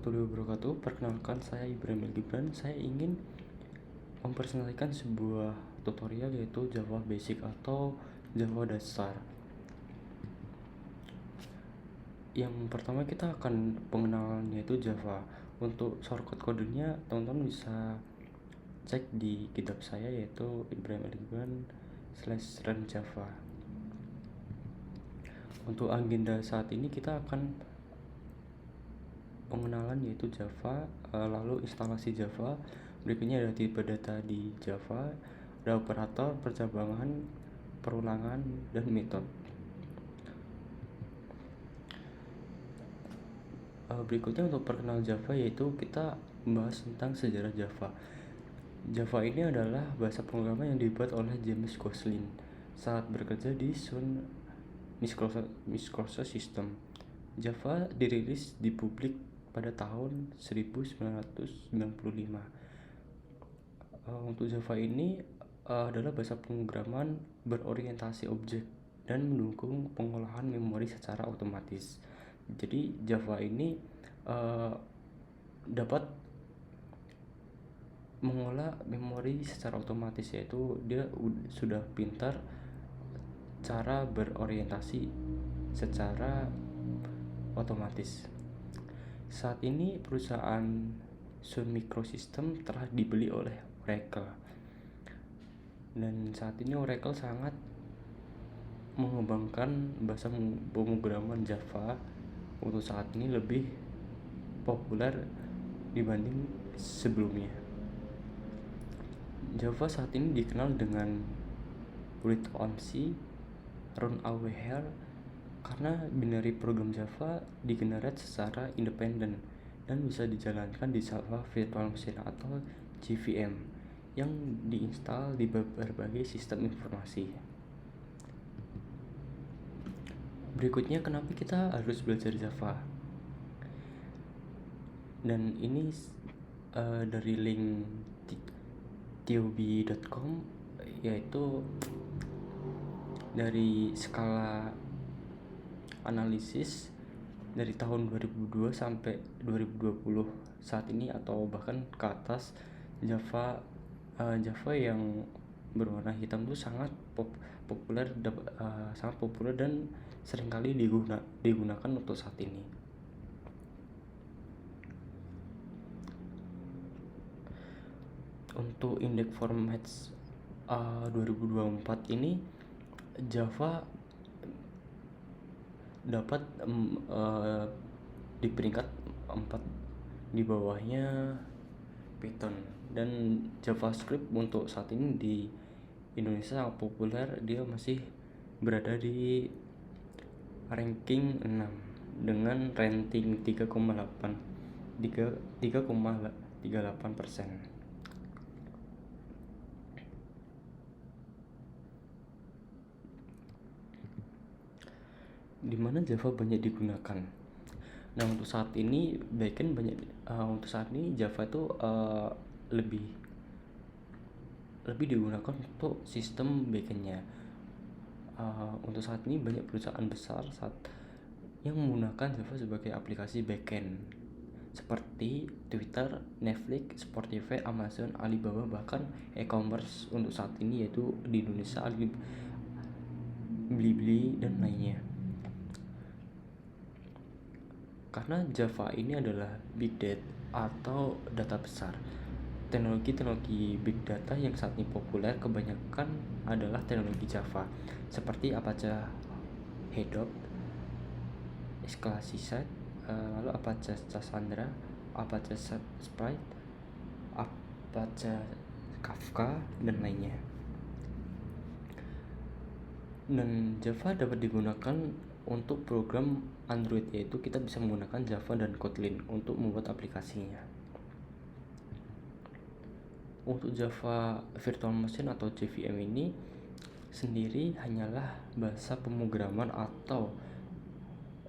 warahmatullahi wabarakatuh. Perkenalkan, saya Ibrahim Gibran. Saya ingin mempresentasikan sebuah tutorial yaitu Java Basic atau Java dasar. Yang pertama kita akan pengenalan yaitu Java. Untuk shortcut kodenya teman-teman bisa cek di GitHub saya yaitu Ibrahim Gibran/run Java. Untuk agenda saat ini kita akan pengenalan yaitu Java, lalu instalasi Java, berikutnya ada tipe data di Java, ada operator, percabangan, perulangan, dan metode. Berikutnya untuk perkenal Java yaitu kita membahas tentang sejarah Java. Java ini adalah bahasa pemrograman yang dibuat oleh James Gosling saat bekerja di Sun Microsoft System. Java dirilis di publik pada tahun 1995. Untuk Java ini adalah bahasa pemrograman berorientasi objek dan mendukung pengolahan memori secara otomatis. Jadi Java ini dapat mengolah memori secara otomatis, yaitu dia sudah pintar cara berorientasi secara otomatis. Saat ini perusahaan Sun Microsystems telah dibeli oleh Oracle, dan saat ini Oracle sangat mengembangkan bahasa pemrograman Java untuk saat ini lebih populer dibanding sebelumnya. Java saat ini dikenal dengan read-only, run-aware, karena binary program Java digenerate secara independen dan bisa dijalankan di Java Virtual Machine atau JVM yang diinstal di berbagai sistem informasi. Berikutnya, kenapa kita harus belajar Java? Dan ini dari link tob.com, yaitu dari skala analisis dari tahun 2002 sampai 2020 saat ini, atau bahkan ke atas, Java yang berwarna hitam itu sangat populer dan seringkali digunakan untuk saat ini. Untuk index formats 2024 ini, Java dapat di peringkat 4, di bawahnya Python dan JavaScript. Untuk saat ini di Indonesia sangat populer, dia masih berada di ranking 6 dengan rating 3,38%. Di mana Java banyak digunakan. Nah, untuk saat ini backend banyak. Untuk saat ini Java itu lebih digunakan untuk sistem backendnya. Untuk saat ini banyak perusahaan besar yang menggunakan Java sebagai aplikasi backend, seperti Twitter, Netflix, Spotify, Amazon, Alibaba, bahkan e-commerce untuk saat ini yaitu di Indonesia Blibli dan lainnya. Karena Java ini adalah big data atau data besar. Teknologi big data yang saat ini populer kebanyakan adalah teknologi Java, seperti Apache Hadoop, Elasticsearch, lalu Apache Cassandra, Apache Spark, Apache Kafka, dan lainnya. Dan Java dapat digunakan untuk program Android, yaitu kita bisa menggunakan Java dan Kotlin untuk membuat aplikasinya. Untuk Java Virtual Machine atau JVM ini sendiri hanyalah bahasa pemrograman atau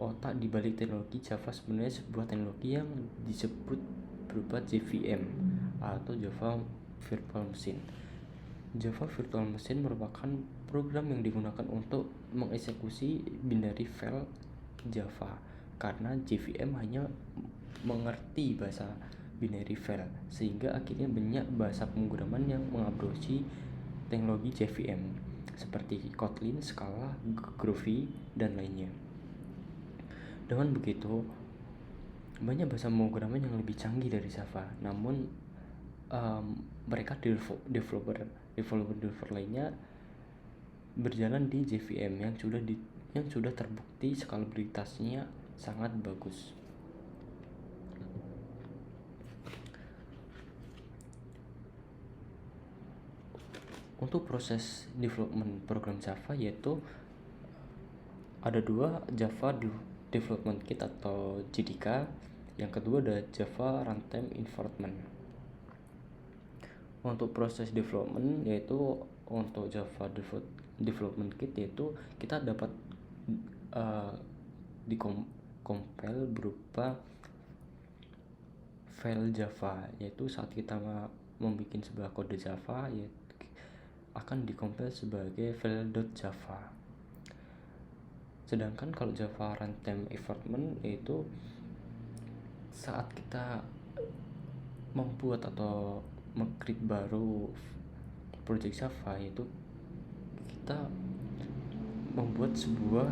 otak di balik teknologi Java. Sebenarnya sebuah teknologi yang disebut berupa JVM atau Java Virtual Machine. Java Virtual Machine merupakan program yang digunakan untuk mengeksekusi binary file Java, karena JVM hanya mengerti bahasa binary file, sehingga akhirnya banyak bahasa pemrograman yang mengadopsi teknologi JVM seperti Kotlin, Scala, Groovy, dan lainnya. Dengan begitu, banyak bahasa pemrograman yang lebih canggih dari Java, namun mereka developer lainnya berjalan di JVM yang sudah terbukti skalabilitasnya sangat bagus. Untuk proses development program Java yaitu ada dua, Java Development Kit atau JDK, yang kedua ada Java Runtime Environment. Untuk proses development yaitu untuk Java Development Kit yaitu kita dapat compile berupa file Java, yaitu saat kita membuat sebuah kode Java yaitu akan dikompil sebagai file.java. Sedangkan kalau Java Runtime Environment yaitu saat kita membuat atau meng-create baru project Java, yaitu kita membuat sebuah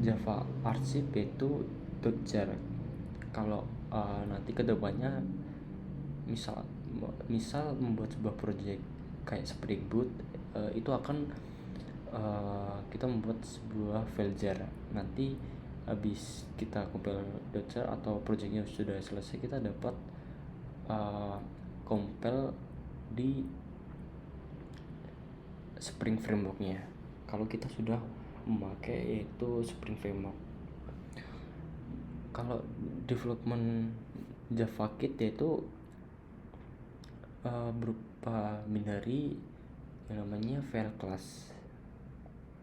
Java arsip yaitu .jar. Kalau nanti kedepannya misal membuat sebuah project kayak Spring Boot, itu akan kita membuat sebuah file jar. Nanti habis kita compile .jar atau projectnya sudah selesai, kita dapat compile di Spring Framework-nya. Kalau kita sudah memakai yaitu Spring Framework. Kalau development Java Kit yaitu berupa binary yang namanya file class.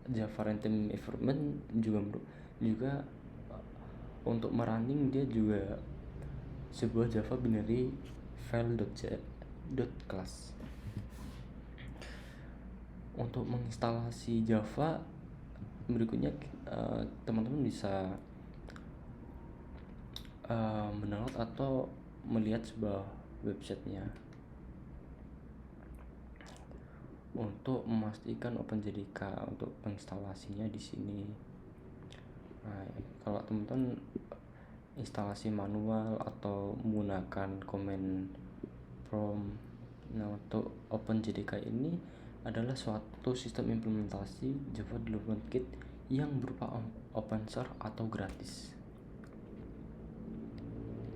Java Runtime Environment juga untuk merunning dia juga sebuah Java binary file.class. Untuk menginstalasi Java berikutnya, teman-teman bisa mendownload atau melihat sebuah websitenya untuk memastikan OpenJDK untuk penginstalasinya di sini. Nah, kalau teman-teman instalasi manual atau menggunakan command prompt, nah untuk OpenJDK ini adalah suatu sistem implementasi Java Development Kit yang berupa open source atau gratis.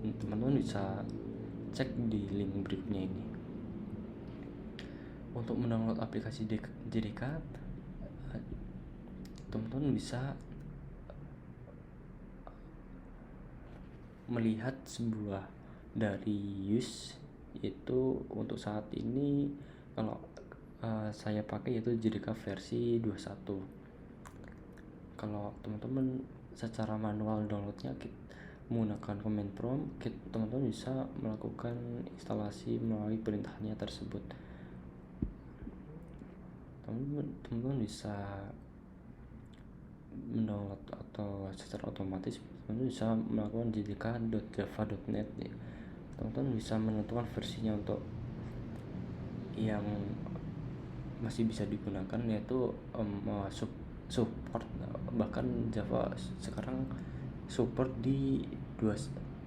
Teman-teman bisa cek di link berikutnya ini. Untuk mendownload aplikasi JDK, teman-teman bisa melihat sebuah dari use, yaitu untuk saat ini kalau saya pakai yaitu JDK versi 21. Kalau teman-teman secara manual downloadnya menggunakan command prompt, teman-teman bisa melakukan instalasi melalui perintahnya tersebut. Teman-teman bisa mendownload atau secara otomatis teman-teman bisa melakukan jdk.java.net ya. Teman-teman bisa menentukan versinya untuk yang masih bisa digunakan, yaitu support, bahkan Java sekarang support di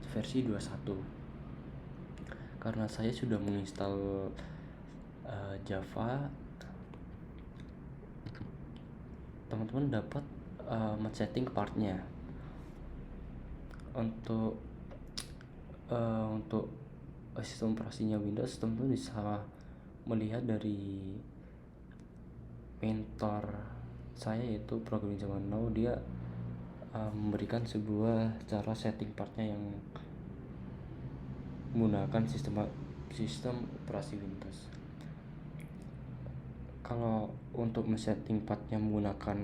versi 21. Karena saya sudah menginstal Java, teman-teman dapat men-setting partnya. Untuk sistem operasinya Windows, teman-teman bisa melihat dari mentor saya yaitu Programming Zaman Now. Dia memberikan sebuah cara setting partnya yang menggunakan sistem operasi Windows. Kalau untuk men-setting partnya menggunakan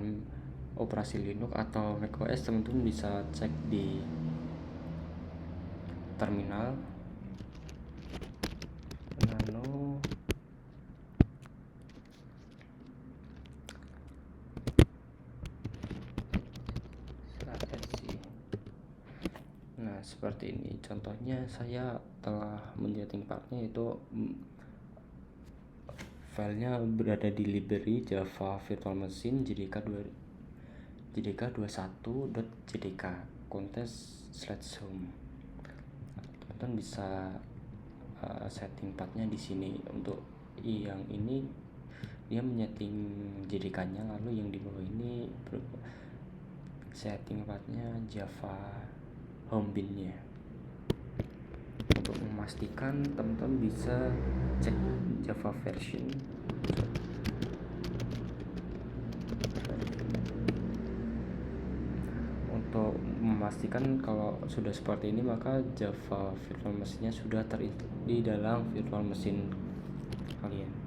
operasi Linux atau macOS, teman-teman bisa cek di terminal nano nah seperti ini. Contohnya saya telah menyeting partnya, itu filenya berada di library Java Virtual Machine jdk21.jdk context/home. Teman-teman bisa setting partnya di sini. Untuk yang ini dia menyeting JDK-nya, lalu yang di bawah ini setting partnya Java home bin-nya. Untuk memastikan, teman-teman bisa cek Java version. Untuk memastikan kalau sudah seperti ini, maka Java Virtual Machine-nya sudah terinstall di dalam virtual machine kalian.